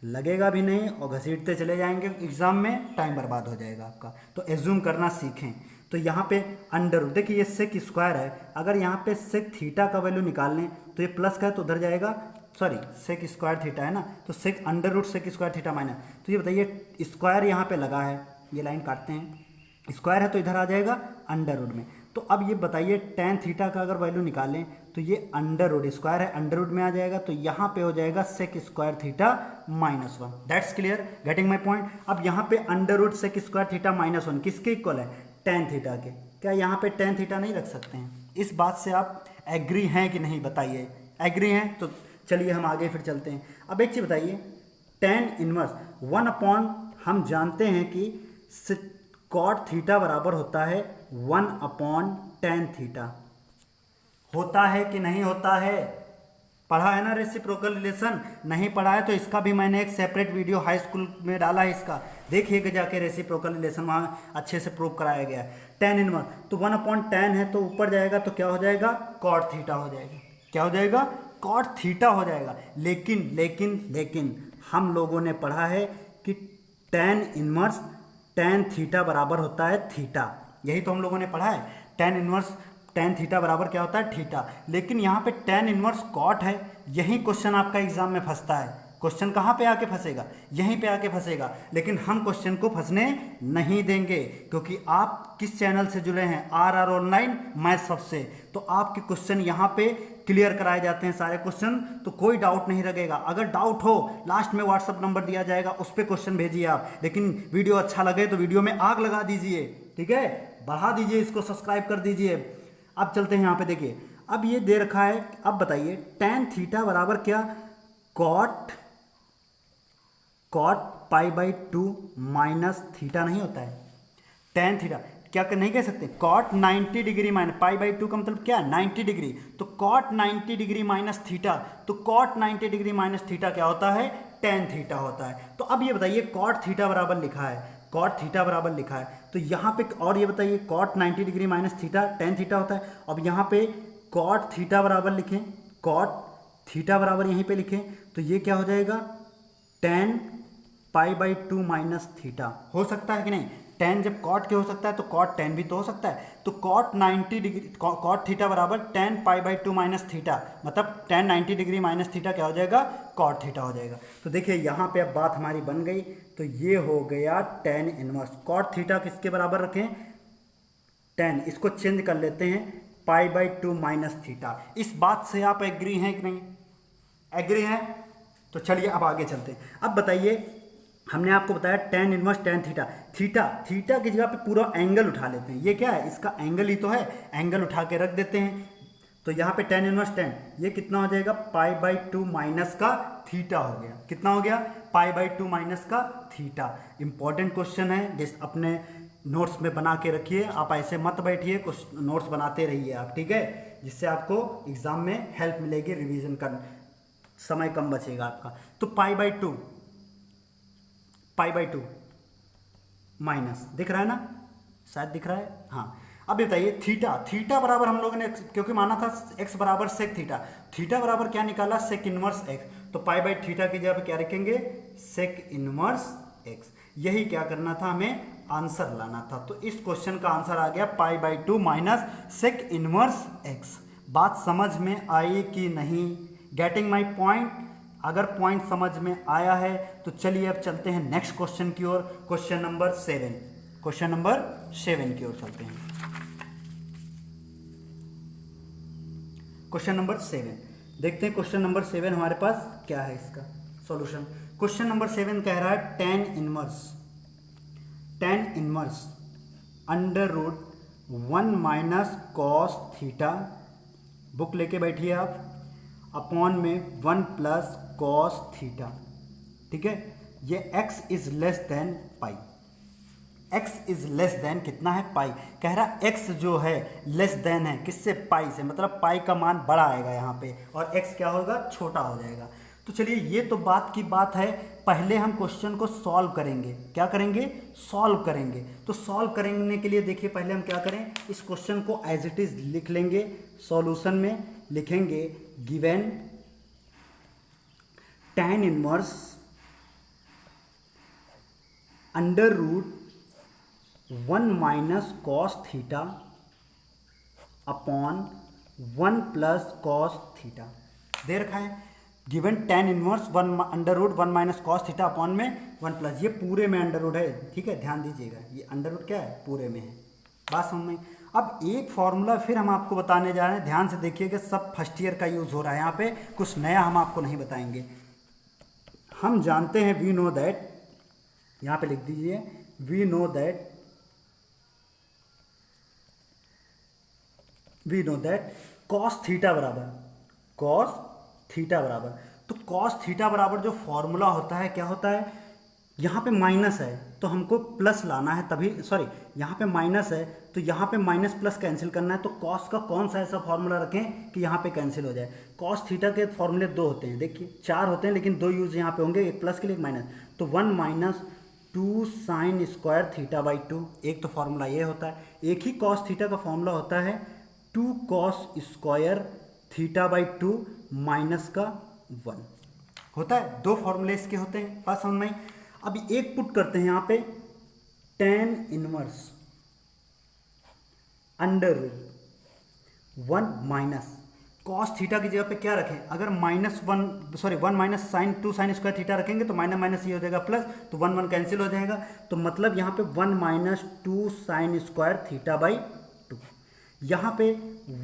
लगेगा भी नहीं और घसीटते चले जाएंगे, एग्जाम में टाइम बर्बाद हो जाएगा आपका। तो एज्यूम करना सीखें। तो यहाँ पे अंडर, देखिए ये sec² है, अगर यहाँ पे sec थीटा का वैल्यू निकाल लें तो ये प्लस का है तो उधर जाएगा, सॉरी sec² थीटा है ना, तो √sec² थीटा माइनस, तो ये बताइए स्क्वायर यहाँ पे लगा है, ये लाइन काटते हैं, स्क्वायर है तो इधर आ जाएगा अंडर रूट में। तो अब ये बताइए tan थीटा का अगर वैल्यू निकालें तो ये अंडर रूट, स्क्वायर है अंडर रूट में आ जाएगा, तो यहाँ पे हो जाएगा sec² theta -1। That's clear, getting my point. अब यहाँ पे अंडर रूट sec² थीटा -1 किसके इक्वल है, tan थीटा के। क्या यहाँ पे tan थीटा नहीं रख सकते हैं, इस बात से आप एग्री हैं कि नहीं बताइए। एग्री हैं तो चलिए हम आगे फिर चलते हैं। अब एक चीज़ बताइए, tan इनवर्स 1/, हम जानते हैं कि cot थीटा बराबर होता है 1/tan थीटा, होता है कि नहीं होता है? पढ़ा है ना रेसिप्रोकल रिलेशन? नहीं पढ़ा है तो इसका भी मैंने एक सेपरेट वीडियो हाई स्कूल में डाला है, इसका देखिएगा जाके। रेसिप्रोकल रिलेशन वहाँ अच्छे से प्रूव कराया गया है। टेन इनवर्स तो 1/10 है, तो ऊपर जाएगा तो क्या हो जाएगा? कॉट थीटा हो जाएगा। क्या हो जाएगा? कॉट थीटा हो जाएगा। लेकिन लेकिन लेकिन हम लोगों ने पढ़ा है कि टेन इनवर्स टेन थीटा बराबर होता है थीटा। यही तो हम लोगों ने पढ़ा है, टेन इनवर्स टेन थीटा बराबर क्या होता है? थीटा। लेकिन यहाँ पे टेन इनवर्स कॉट है। यही क्वेश्चन आपका एग्जाम में फंसता है। क्वेश्चन कहाँ पे आके फंसेगा? यहीं पे आके फंसेगा। लेकिन हम क्वेश्चन को फंसने नहीं देंगे, क्योंकि आप किस चैनल से जुड़े हैं? RR ऑनलाइन मैथ सबसे। तो आपके क्वेश्चन यहाँ पे क्लियर कराए जाते हैं सारे क्वेश्चन, तो कोई डाउट नहीं लगेगा। अगर डाउट हो, लास्ट में व्हाट्सअप नंबर दिया जाएगा, उस पर क्वेश्चन भेजिए आप। लेकिन वीडियो अच्छा लगे तो वीडियो में आग लगा दीजिए, ठीक है? बढ़ा दीजिए, इसको सब्सक्राइब कर दीजिए। अब चलते हैं यहाँ पे, देखिए अब ये दे रखा है। अब बताइए टेन थीटा बराबर क्या? कॉट पाई/2 माइनस थीटा नहीं होता है? टेन थीटा क्या नहीं कह सकते? कॉट 90 डिग्री माइनस पाई/2 का मतलब क्या? 90 डिग्री। तो कॉट 90 डिग्री माइनस थीटा, तो कॉट 90 डिग्री माइनस थीटा क्या होता है? टेन थीटा होता है। तो अब ये बताइए कॉट थीटा बराबर लिखा है, कॉट थीटा बराबर लिखा है, तो यहाँ पे और ये बताइए cot 90 degree minus theta tan theta होता है। अब यहाँ पे कॉट थीटा बराबर लिखें, कॉट थीटा बराबर यहीं पे लिखें, तो ये क्या हो जाएगा? टेन पाई/2 माइनस थीटा। हो सकता है कि नहीं? टेन जब कॉट के हो सकता है तो कॉट टेन भी तो हो सकता है। तो कॉट 90 डिग्री कॉट थीटा बराबर टेन पाई/2 माइनस थीटा, मतलब टेन 90 डिग्री माइनस थीटा क्या हो जाएगा? कॉट थीटा हो जाएगा। तो देखिए यहाँ पे अब बात हमारी बन गई। तो ये हो गया टेन इनवर्स। कॉट थीटा किसके बराबर रखें? 10। इसको चेंज कर लेते हैं पाई/2 माइनस थीटा। इस बात से आप एग्री हैं कि नहीं? एग्री हैं? तो चलिए अब आगे चलते हैं। अब बताइए, हमने आपको बताया tan inverse tan theta. Theta की जगह पे पूरा एंगल उठा लेते हैं। ये क्या है? इसका एंगल ही तो है, एंगल उठा के रख देते हैं। तो यहाँ पे टेन इनवर्स टेन, ये कितना हो जाएगा? पाई/2 माइनस का थीटा हो गया। कितना हो गया? पाई/2 माइनस का थीटा। इंपॉर्टेंट क्वेश्चन है, जिस अपने नोट्स में बना के रखिए। आप ऐसे मत बैठिए, कुछ नोट्स बनाते रहिए आप, ठीक है? जिससे आपको एग्जाम में हेल्प मिलेगी, रिवीजन का समय कम बचेगा आपका। तो पाई/2 माइनस, दिख रहा है ना? शायद दिख रहा है, हाँ। अब बताइए थीटा बराबर हम लोगों ने क्योंकि माना था x बराबर सेक थीटा बराबर क्या निकाला? Sec inverse x। तो पाई/थीटा की जगह पे क्या रखेंगे? Sec inverse x। यही क्या करना था? हमें आंसर लाना था। तो इस क्वेश्चन का आंसर आ गया पाई/2 माइनस सेक इनवर्स x। बात समझ में आई कि नहीं? Getting my point? अगर पॉइंट समझ में आया है तो चलिए अब चलते हैं नेक्स्ट क्वेश्चन की ओर। क्वेश्चन नंबर 7 की ओर चलते हैं। क्वेश्चन नंबर 7 देखते हैं। क्वेश्चन नंबर 7 हमारे पास क्या है इसका सॉल्यूशन। क्वेश्चन नंबर 7 कह रहा है tan inverse √1 minus cos theta, book लेके बैठिए आप, अपॉन में 1 प्लस कॉस थीटा, ठीक है? ये x is less than pi. x is less then कितना है? पाई। कह रहा x जो है लेस देन है किससे? पाई से, मतलब पाई का मान बड़ा आएगा यहाँ पे और x क्या होगा? छोटा हो जाएगा। तो चलिए ये तो बात की बात है। पहले हम क्वेश्चन को सॉल्व करेंगे। क्या करेंगे? सॉल्व करेंगे। तो सॉल्व करने के लिए देखिए पहले हम क्या करें, इस क्वेश्चन को एज इट इज लिख लेंगे। सॉल्यूशन में लिखेंगे given tan inverse √1 minus cos theta upon 1 plus cos theta दे रखा है। Given tan inverse √1 minus cos theta upon में 1 प्लस, ये पूरे में अंडर है, ठीक है? ध्यान दीजिएगा, ये अंडर क्या है? पूरे में है। बात समझ में? अब एक फॉर्मूला फिर हम आपको बताने जा रहे हैं। ध्यान से देखिएगा, सब फर्स्ट ईयर का यूज़ हो रहा है यहाँ पे, कुछ नया हम आपको नहीं बताएंगे। हम जानते हैं वी नो दैट, यहाँ पे लिख दीजिए we know that cos theta बराबर, तो कॉस थीटा बराबर जो फॉर्मूला होता है क्या होता है? यहाँ पे माइनस है तो हमको प्लस लाना है, तभी सॉरी यहाँ पे माइनस है तो यहाँ पे माइनस प्लस कैंसिल करना है। तो कॉस का कौन सा ऐसा फॉर्मूला रखें कि यहाँ पे कैंसिल हो जाए। कॉस थीटा के फॉर्मूले दो होते हैं, देखिए चार होते हैं लेकिन दो यूज यहाँ पे होंगे, एक प्लस के लिए एक माइनस। तो 1 minus 2 sine square theta by 2, एक तो फॉर्मूला ये होता है। एक ही कॉस थीटा का फॉर्मूला होता है 2 cos square theta by 2 minus का 1 होता है। दो फॉर्मूले इसके होते हैं, बात समझ में आई। अब एक पुट करते हैं यहाँ पे tan inverse under root 1 minus cos theta की जगह पे क्या रखें, अगर one minus sine 2 sine square theta रखेंगे तो माइनस माइनस ये हो जाएगा प्लस, तो 1 1 कैंसिल हो जाएगा। तो मतलब यहाँ पे 1 minus 2 sine square theta by 2, यहाँ पे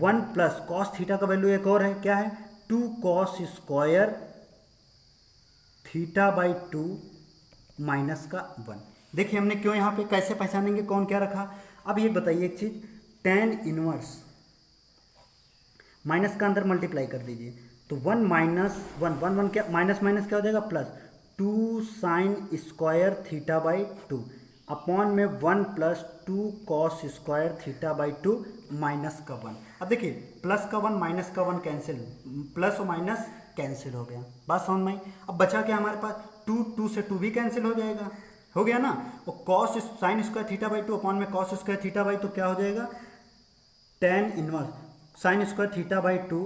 1 प्लस कॉस थीटा का वैल्यू एक और है, क्या है 2 cos square theta by 2 minus का 1। देखिए हमने क्यों यहाँ पे कैसे पहचानेंगे कौन क्या रखा। अब ये बताइए एक चीज, tan इनवर्स माइनस का अंदर मल्टीप्लाई कर दीजिए तो 1 माइनस 1 क्या माइनस माइनस क्या हो जाएगा plus 2 sine square theta by 2 upon में 1 plus 2 cos square theta by 2 minus का 1। अब देखिए प्लस का 1 माइनस का 1 कैंसिल, प्लस और माइनस कैंसिल हो गया, बात समझ में आई। अब बचा क्या हमारे पास 2 से 2 भी कैंसिल हो जाएगा, हो गया ना। और cos sine square theta by 2 upon में कॉस स्क्वायर थीटा बाई 2 क्या हो जाएगा tan inverse sine square theta by 2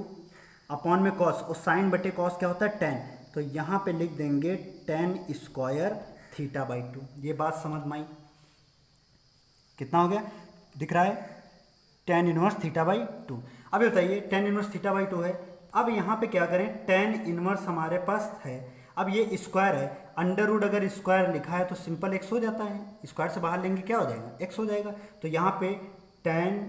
upon में कॉस, और साइन बटे कॉस क्या होता है tan, तो यहाँ पे लिख देंगे tan स्क्वायर थीटा बाई 2। ये बात समझ में आई, कितना हो गया दिख रहा है tan इनवर्स थीटा बाई 2। अब बताइए tan इनवर्स थीटा बाई 2 है, अब यहाँ पे क्या करें tan इनवर्स हमारे पास है, अब ये स्क्वायर है, अंडर रूट अगर स्क्वायर लिखा है तो सिंपल x हो जाता है, स्क्वायर से बाहर लेंगे क्या हो जाएगा x हो जाएगा। तो यहाँ पे tan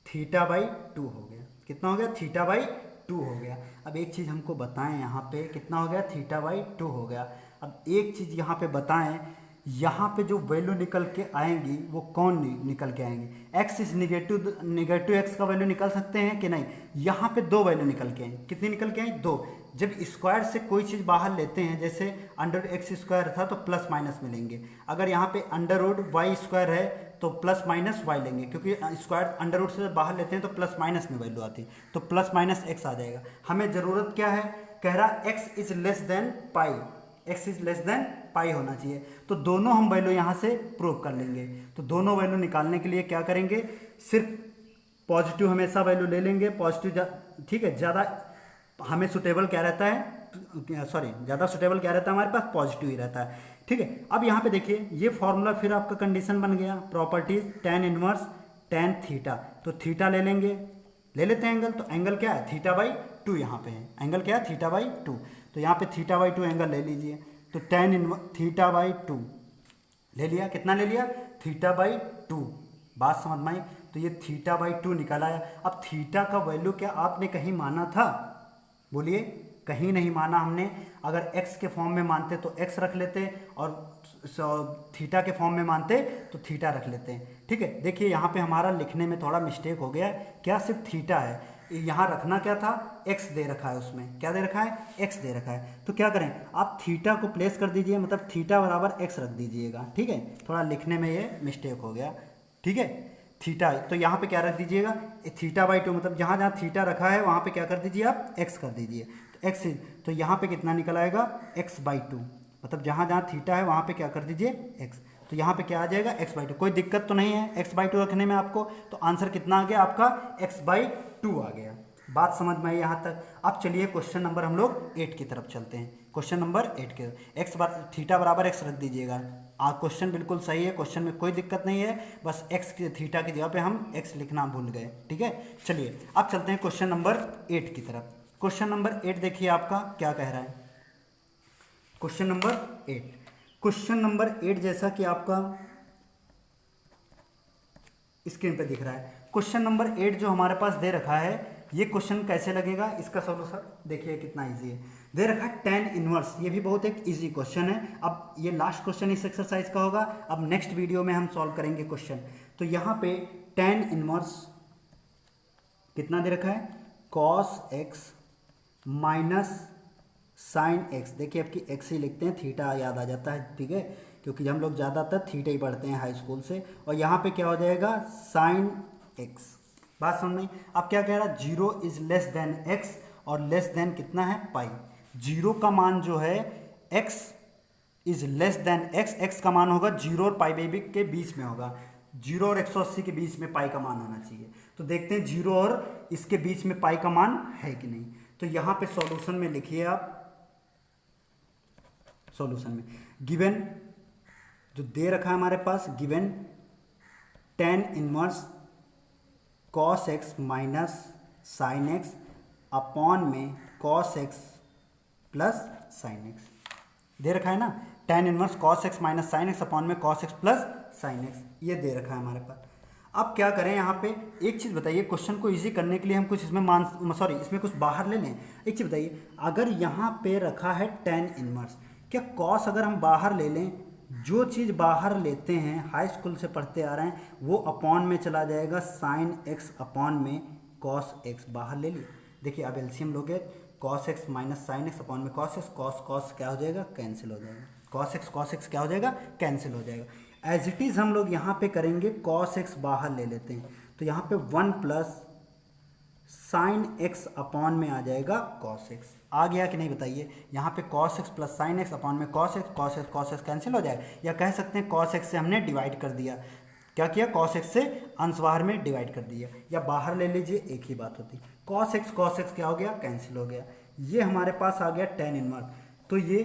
थीटा बाई 2 हो गया, कितना हो गया थीटा बाई 2 हो गया। अब एक चीज़ हमको बताएं यहाँ पे कितना हो गया थीटा बाई 2 हो गया। अब एक चीज़ यहाँ पे बताएं, यहाँ पे जो वैल्यू निकल के आएंगी वो कौन निकल के आएंगी, एक्स इज निगेटिव एक्स का वैल्यू निकल सकते हैं कि नहीं। यहाँ पे दो वैल्यू निकल के आई, कितनी निकल के आई दो। जब स्क्वायर से कोई चीज़ बाहर लेते हैं, जैसे अंडर एक्स स्क्वायर था तो प्लस माइनस मिलेंगे, अगर यहाँ पे अंडर रूट वाई स्क्वायर है तो प्लस माइनस वाई लेंगे, क्योंकि स्क्वायर अंडर रूट से बाहर लेते हैं तो प्लस माइनस में वैल्यू आती है, तो प्लस माइनस एक्स आ जाएगा। हमें ज़रूरत क्या है, कह रहा x is less than pi, x is less than pi होना चाहिए। तो दोनों हम वैल्यू यहाँ से प्रूव कर लेंगे। तो दोनों वैल्यू निकालने के लिए क्या करेंगे, सिर्फ पॉजिटिव हमेशा वैल्यू ले लेंगे, पॉजिटिव ठीक है। ज़्यादा हमें सुटेबल क्या रहता है, ज़्यादा सुटेबल क्या रहता है हमारे पास, पॉजिटिव ही रहता है, ठीक है। अब यहाँ पे देखिए ये फॉर्मूला फिर आपका कंडीशन बन गया, properties tan inverse tan theta, तो थीटा ले लेंगे, ले लेते हैं एंगल, तो एंगल क्या है थीटा बाई 2, यहाँ पे है एंगल क्या है थीटा बाई 2, तो यहाँ पे थीटा बाई 2 एंगल ले लीजिए। तो tan इनवर्स थीटा बाई 2 ले लिया, कितना ले लिया थीटा बाई 2, बात समझ में आई। तो ये थीटा बाई 2 निकल आया। अब थीटा का वैल्यू क्या आपने कहीं माना था, बोलिए कहीं नहीं माना हमने। अगर x के फॉर्म में मानते तो x रख लेते, और थीटा के फॉर्म में मानते तो थीटा रख लेते हैं, ठीक है। देखिए यहाँ पे हमारा लिखने में थोड़ा मिस्टेक हो गया है, क्या सिर्फ थीटा है, यहाँ रखना क्या था x दे रखा है, उसमें क्या दे रखा है x दे रखा है। तो क्या करें आप थीटा को प्लेस कर दीजिए, मतलब थीटा बराबर x रख दीजिएगा, ठीक है। थोड़ा लिखने में ये मिस्टेक हो गया, ठीक है। थीटा तो यहाँ पे क्या रख दीजिएगा थीटा बाई 2, मतलब जहाँ जहाँ थीटा रखा है वहाँ पे क्या कर दीजिए आप x कर दीजिए। तो x तो यहाँ पे कितना निकल आएगा x बाई 2, मतलब जहाँ जहाँ थीटा है वहाँ पे क्या कर दीजिए x, तो यहाँ पे क्या आ जाएगा x बाई 2। कोई दिक्कत तो नहीं है x बाई 2 रखने में आपको, तो आंसर कितना आ गया आपका x बाई 2 आ गया। बात समझ में आई यहाँ तक। अब चलिए क्वेश्चन नंबर हम लोग 8 की तरफ चलते हैं। क्वेश्चन नंबर 8 के थीटा बराबर x रख दीजिएगा। क्वेश्चन बिल्कुल सही है, क्वेश्चन में कोई दिक्कत नहीं है, बस x थीटा की जगह पे हम x लिखना भूल गए, ठीक है। चलिए अब चलते हैं क्वेश्चन नंबर 8 की तरफ। क्वेश्चन नंबर 8 देखिए आपका क्या कह रहा है। क्वेश्चन नंबर 8 जैसा कि आपका स्क्रीन पे दिख रहा है, क्वेश्चन नंबर 8 जो हमारे पास दे रखा है, ये क्वेश्चन कैसे लगेगा, इसका सॉल्यूशन देखिए कितना इजी है। दे रखा है tan इनवर्स, ये भी बहुत एक इजी क्वेश्चन है। अब ये लास्ट क्वेश्चन इस एक्सरसाइज का होगा, अब नेक्स्ट वीडियो में हम सॉल्व करेंगे क्वेश्चन। तो यहाँ पे tan इनवर्स कितना दे रखा है cos x minus sine x, देखिए आपकी एक्स ही लिखते हैं, थीटा याद आ जाता है, ठीक है, क्योंकि हम लोग ज़्यादातर थीटा ही पढ़ते हैं हाई स्कूल से। और यहाँ पे क्या हो जाएगा, साइन एक्स। बात समझ में? अब क्या कह रहा है, 0 इज लेस देन एक्स, और लेस देन कितना है, पाई। 0 का मान जो है x is less then x, x का मान होगा 0 और पाई बाई के बीच में होगा, 0 और 180 के बीच में पाई का मान होना चाहिए। तो देखते हैं 0 और इसके बीच में पाई का मान है कि नहीं। तो यहाँ पे सॉल्यूशन में लिखिए आप, सॉल्यूशन में गिवन जो दे रखा है हमारे पास, given tan inverse cos x minus sine x upon में cos x plus sine x दे रखा है ना, tan inverse cos x minus sine x upon में cos x plus sine x, ये दे रखा है हमारे पास। अब क्या करें, यहाँ पे एक चीज़ बताइए, क्वेश्चन को इजी करने के लिए हम कुछ इसमें इसमें कुछ बाहर ले लें। एक चीज़ बताइए, अगर यहाँ पे रखा है tan इनवर्स, क्या cos अगर हम बाहर ले लें, जो चीज़ बाहर लेते हैं हाई स्कूल से पढ़ते आ रहे हैं वो अपॉन में चला जाएगा, साइन एक्स अपॉन में cos x बाहर ले लिए। देखिए अब एलसीएम लोगे, cos x minus sine x upon में cos x, cos क्या हो जाएगा, कैंसिल हो जाएगा, cos x क्या हो जाएगा, कैंसिल हो जाएगा। एज इट इज़ हम लोग यहाँ पे करेंगे, cos x बाहर ले लेते हैं, तो यहाँ पे 1 प्लस साइन एक्स अपॉन में आ जाएगा cos x। आ गया कि नहीं बताइए, यहाँ पे cos x plus sine x upon में cos x कैंसिल हो जाएगा, या कह सकते हैं cos x से हमने डिवाइड कर दिया, क्या किया, cos x से अंश बाहर में डिवाइड कर दिया, या बाहर ले लीजिए, एक ही बात होती। cos x क्या हो गया, कैंसिल हो गया। ये हमारे पास आ गया tan इनवर्स, तो ये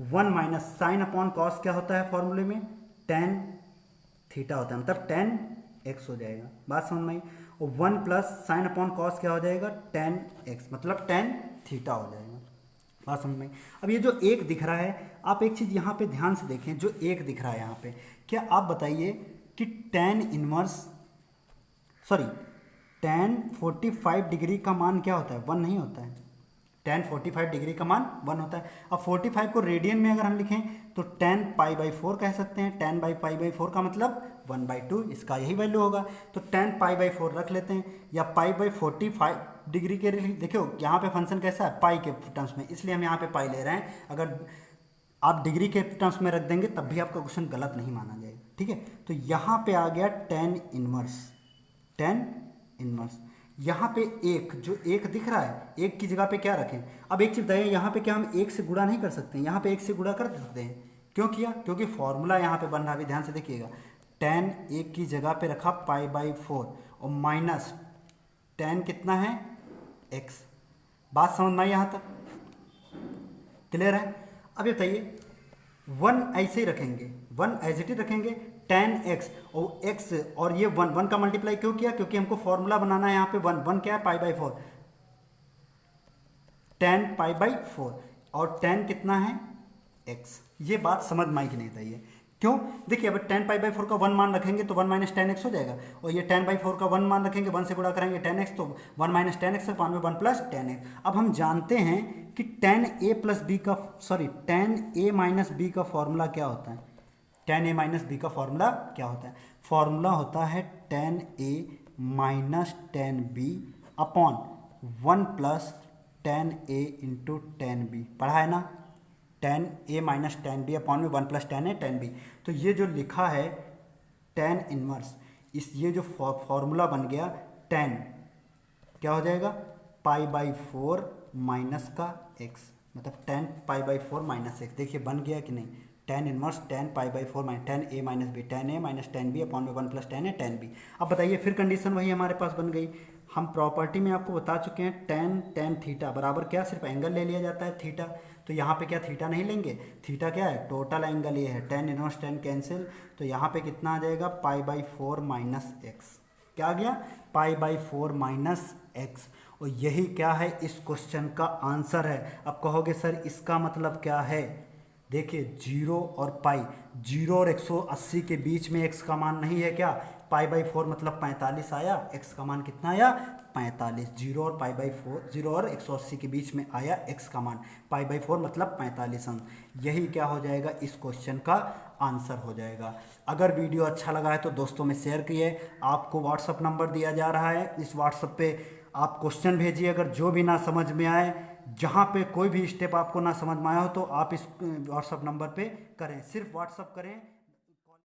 1 माइनस साइन अपॉन कॉस क्या होता है फॉर्मूले में, tan थीटा होता है, मतलब tan x हो जाएगा। बात समझ में आई। और 1 प्लस साइन अपॉन कॉस क्या हो जाएगा, tan x, मतलब tan थीटा हो जाएगा। बात समझ में आई। अब ये जो एक दिख रहा है, आप एक चीज़ यहाँ पे ध्यान से देखें, जो एक दिख रहा है यहाँ पे, क्या आप बताइए कि tan इनवर्स tan 45 डिग्री का मान क्या होता है, 1 नहीं होता है। tan 45 डिग्री का मान 1 होता है। अब 45 को रेडियन में अगर हम लिखें तो tan π/4 कह सकते हैं। tan π/4 का मतलब 1/2, इसका यही वैल्यू होगा। तो tan π/4 रख लेते हैं, या π/45 डिग्री के लिए। देखो यहाँ पे फंक्शन कैसा है, पाई के टर्म्स में, इसलिए हम यहाँ पे पाई ले रहे हैं। अगर आप डिग्री के टर्म्स में रख देंगे तब भी आपका क्वेश्चन गलत नहीं माना जाएगा, ठीक है। तो यहाँ पे आ गया tan इनवर्स। यहाँ पे एक जो एक दिख रहा है, एक की जगह पे क्या रखें। अब एक चीज़ बताइए, यहाँ पे क्या हम एक से गुणा नहीं कर सकते हैं, यहाँ पे एक से गुणा कर सकते हैं। क्यों किया, क्योंकि फॉर्मूला यहाँ पे बन रहा है, अभी ध्यान से देखिएगा। tan एक की जगह पे रखा π/4 और माइनस tan कितना है, x। बात समझ में आई यहाँ तक, क्लियर है। अब ये बताइए 1 ऐसे ही रखेंगे, 1 एज इट इज रखेंगे, tan x और x, और ये 1 का मल्टीप्लाई क्यों किया, क्योंकि हमको फॉर्मूला बनाना है यहाँ पे 1 क्या है, π/4, tan π/4, और tan कितना है, x। ये बात समझ में आई कि नहीं बताइए, क्यों। देखिए अब tan π/4 का 1 मान रखेंगे तो 1 माइनस tan x हो जाएगा, और ये tan π/4 का 1 मान रखेंगे, 1 से गुणा करेंगे tan x, तो 1 माइनस tan x है, 1 प्लस tan x। अब हम जानते हैं कि tan a माइनस b का फॉर्मूला क्या होता है, tan a माइनस b का फॉर्मूला क्या होता है, फॉर्मूला होता है tan a minus tan b upon 1 plus tan a into tan b, पढ़ा है ना, tan a minus tan b upon में 1 plus tan a tan b। तो ये जो लिखा है tan इनवर्स, ये जो फॉर्मूला बन गया, tan क्या हो जाएगा, π/4 माइनस का x, मतलब tan π/4 माइनस x। देखिए बन गया कि नहीं, tan inverse tan π/4 minus tan a minus b, tan a minus tan b upon में 1 plus tan a tan b। अब बताइए, फिर कंडीशन वही हमारे पास बन गई। हम प्रॉपर्टी में आपको बता चुके हैं, tan थीटा बराबर क्या, सिर्फ एंगल ले लिया जाता है थीटा। तो यहाँ पे क्या थीटा नहीं लेंगे, थीटा क्या है, टोटल एंगल ये है। tan इनवर्स tan कैंसिल, तो यहाँ पे कितना आ जाएगा, π/4 माइनस x। क्या आ गया, π/4 माइनस x। और यही क्या है, इस क्वेश्चन का आंसर है। अब कहोगे सर इसका मतलब क्या है, देखिए 0 और पाई, 0 और 180 के बीच में x का मान नहीं है क्या, π/4 मतलब 45 आया, x का मान कितना आया, 45। 0 और π/4, 0 और 180 के बीच में आया x का मान, π/4 मतलब 45 अंश। यही क्या हो जाएगा, इस क्वेश्चन का आंसर हो जाएगा। अगर वीडियो अच्छा लगा है तो दोस्तों में शेयर कीजिए। आपको व्हाट्सअप नंबर दिया जा रहा है, इस व्हाट्सअप पे आप क्वेश्चन भेजिए, अगर जो भी ना समझ में आए जहाँ पे कोई भी स्टेप आपको ना समझ में आया हो तो आप इस व्हाट्सअप नंबर पे करें, सिर्फ व्हाट्सअप करें।